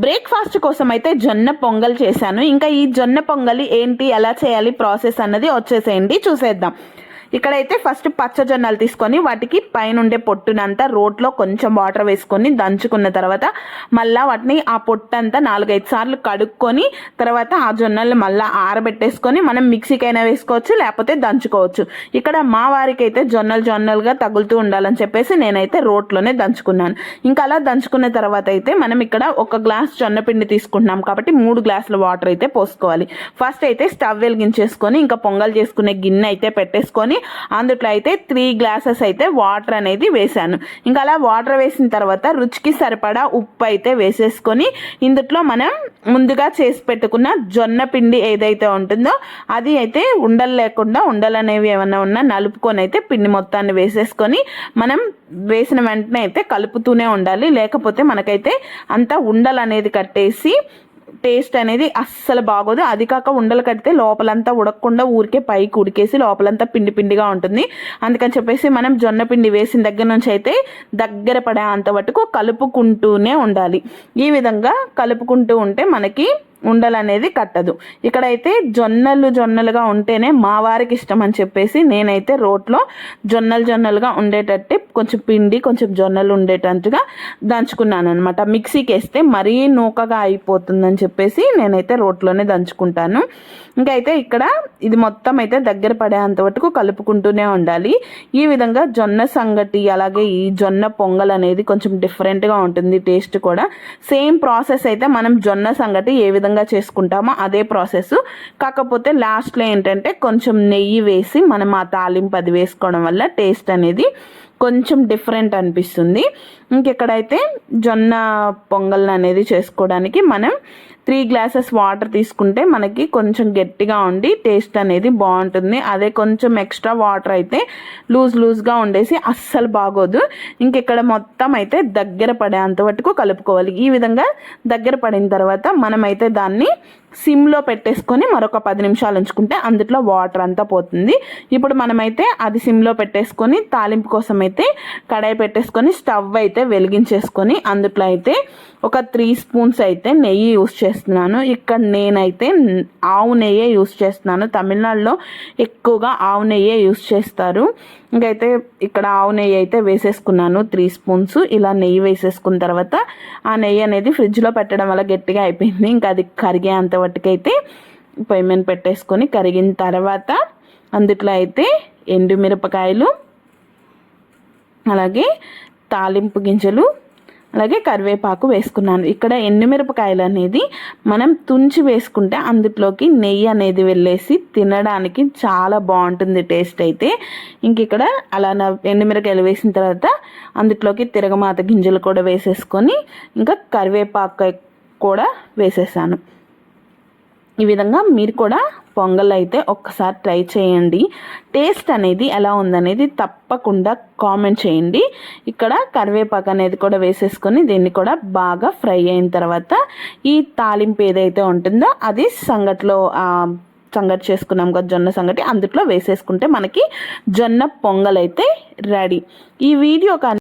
Breakfast కోసం అయితే జొన్న పొంగల్ చేశాను. ఇంకా ఈ జొన్న పొంగలి ఏంటి, ఎలా చేయాలి, ప్రాసెస్ అన్నది వచ్చేసేయండి, చూసేద్దాం. ఇక్కడైతే ఫస్ట్ పచ్చజొన్నలు తీసుకొని వాటికి పైన ఉండే పొట్టునంతా రోట్లో కొంచెం వాటర్ వేసుకొని దంచుకున్న తర్వాత మళ్ళీ వాటిని ఆ పొట్టంతా 4-5 సార్లు కడుక్కొని తర్వాత ఆ జొన్నలు మళ్ళీ ఆరబెట్టేసుకొని మనం మిక్సీకైనా వేసుకోవచ్చు, లేకపోతే దంచుకోవచ్చు. ఇక్కడ మా వారికి అయితే జొన్నలుగా తగులుతూ ఉండాలని చెప్పేసి నేనైతే రోట్లోనే దంచుకున్నాను. ఇంకా అలా దంచుకున్న తర్వాత అయితే మనం ఇక్కడ 1 గ్లాస్ జొన్న పిండి తీసుకుంటున్నాం కాబట్టి 3 గ్లాసుల వాటర్ అయితే పోసుకోవాలి. ఫస్ట్ అయితే స్టవ్ వెలిగించేసుకొని ఇంకా పొంగల్ చేసుకునే గిన్నె అయితే పెట్టేసుకొని అందుట్లో అయితే 3 గ్లాసెస్ అయితే వాటర్ అనేది వేసాను. ఇంకా అలా వాటర్ వేసిన తర్వాత రుచికి సరిపడా ఉప్పు అయితే వేసేసుకొని ఇందుట్లో మనం ముందుగా చేసి పెట్టుకున్న జొన్న పిండి ఏదైతే ఉంటుందో అది అయితే ఉండలు లేకుండా, ఉండలు అనేవి ఏమైనా ఉన్నా నలుపుకొని అయితే పిండి మొత్తాన్ని వేసేసుకొని మనం వేసిన వెంటనే అయితే కలుపుతూనే ఉండాలి. లేకపోతే మనకైతే అంతా ఉండలు అనేది కట్టేసి టేస్ట్ అనేది అస్సలు బాగోదు. అది కాక ఉండలు కడితే లోపలంతా ఉడకకుండా ఊరికే పైకి ఉడికేసి లోపలంతా పిండిగా ఉంటుంది. అందుకని చెప్పేసి మనం జొన్న పిండి వేసిన దగ్గర నుంచి అయితే దగ్గర పడే అంత మటుకు కలుపుకుంటూనే ఉండాలి. ఈ విధంగా కలుపుకుంటూ ఉంటే మనకి ఉండలు అనేది కట్టదు. ఇక్కడైతే జొన్నలుగా ఉంటేనే మా వారికి ఇష్టం అని చెప్పేసి నేనైతే రోట్లో జొన్నలుగా ఉండేటట్టే కొంచెం పిండి కొంచెం జొన్నలు ఉండేటట్టుగా దంచుకున్నాను అనమాట. మిక్సీకి వేస్తే మరీ నూకగా అయిపోతుందని చెప్పేసి నేనైతే రోట్లోనే దంచుకుంటాను. ఇంకా అయితే ఇక్కడ ఇది మొత్తం అయితే దగ్గర పడేంత వరకు కలుపుకుంటూనే ఉండాలి. ఈ విధంగా జొన్న సంగటి అలాగే ఈ జొన్న పొంగల్ అనేది కొంచెం డిఫరెంట్గా ఉంటుంది, టేస్ట్ కూడా. సేమ్ ప్రాసెస్ అయితే మనం జొన్న సంగటి ఏ విధంగా చేసుకుంటామో అదే ప్రాసెస్. కాకపోతే లాస్ట్లో ఏంటంటే కొంచెం నెయ్యి వేసి మనం ఆ తాలింపు అది వేసుకోవడం వల్ల టేస్ట్ అనేది కొంచెం డిఫరెంట్ అనిపిస్తుంది. ఇంకెక్కడైతే జొన్న పొంగల్ అనేది చేసుకోవడానికి మనం 3 గ్లాసెస్ వాటర్ తీసుకుంటే మనకి కొంచెం గట్టిగా ఉండి టేస్ట్ అనేది బాగుంటుంది. అదే కొంచెం ఎక్స్ట్రా వాటర్ అయితే లూజ్గా ఉండేసి అస్సలు బాగోదు. ఇంకెక్కడ మొత్తం అయితే దగ్గర పడేంత వరకు కలుపుకోవాలి. ఈ విధంగా దగ్గర పడిన తర్వాత మనమైతే దాన్ని సిమ్లో పెట్టేసుకొని మరొక 10 నిమిషాలు ఉంచుకుంటే అందులో వాటర్ అంతా పోతుంది. ఇప్పుడు మనమైతే అది సిమ్లో పెట్టేసుకొని తాలింపు కోసం అయితే కడాయి పెట్టేసుకొని స్టవ్ అయితే వెలిగించేసుకొని అందులో అయితే ఒక 3 స్పూన్స్ అయితే నెయ్యి యూస్ చేస్తున్నాను. ఇక్కడ నేనైతే ఆవు నెయ్యే యూస్ చేస్తున్నాను. తమిళనాడులో ఎక్కువగా ఆవు నెయ్యే యూస్ చేస్తారు. ఇంకైతే ఇక్కడ ఆవు నెయ్యి అయితే వేసేసుకున్నాను 3 స్పూన్స్. ఇలా నెయ్యి వేసేసుకున్న తర్వాత ఆ నెయ్యి అనేది ఫ్రిడ్జ్లో పెట్టడం వల్ల గట్టిగా అయిపోయింది. ఇంకా అది కరిగేంత వరకైతే పొయ్యి మీద పెట్టేసుకొని కరిగిన తర్వాత అందుట్లో అయితే ఎండుమిరపకాయలు అలాగే తాలింపు గింజలు అలాగే కరివేపాకు వేసుకున్నాను. ఇక్కడ ఎండుమిరపకాయలు అనేది మనం తుంచి వేసుకుంటే అందులోకి నెయ్యి అనేది వెళ్ళేసి తినడానికి చాలా బాగుంటుంది టేస్ట్ అయితే. ఇంక ఇక్కడ అలా ఎండుమిరపకాయలు వేసిన తర్వాత అందులోకి తిరగమాత గింజలు కూడా వేసేసుకొని ఇంకా కరివేపాకు కూడా వేసేసాను. ఈ విధంగా మీరు కూడా పొంగల్ అయితే ఒక్కసారి ట్రై చేయండి. టేస్ట్ అనేది ఎలా ఉందనేది తప్పకుండా కామెంట్ చేయండి. ఇక్కడ కరివేపాకు అనేది కూడా వేసేసుకొని దీన్ని కూడా బాగా ఫ్రై అయిన తర్వాత ఈ తాలింపు ఏదైతే ఉంటుందో అది సంగటి చేసుకున్నాం కదా జొన్న సంగటి అందులో వేసేసుకుంటే మనకి జొన్న పొంగల్ అయితే రెడీ. ఈ వీడియో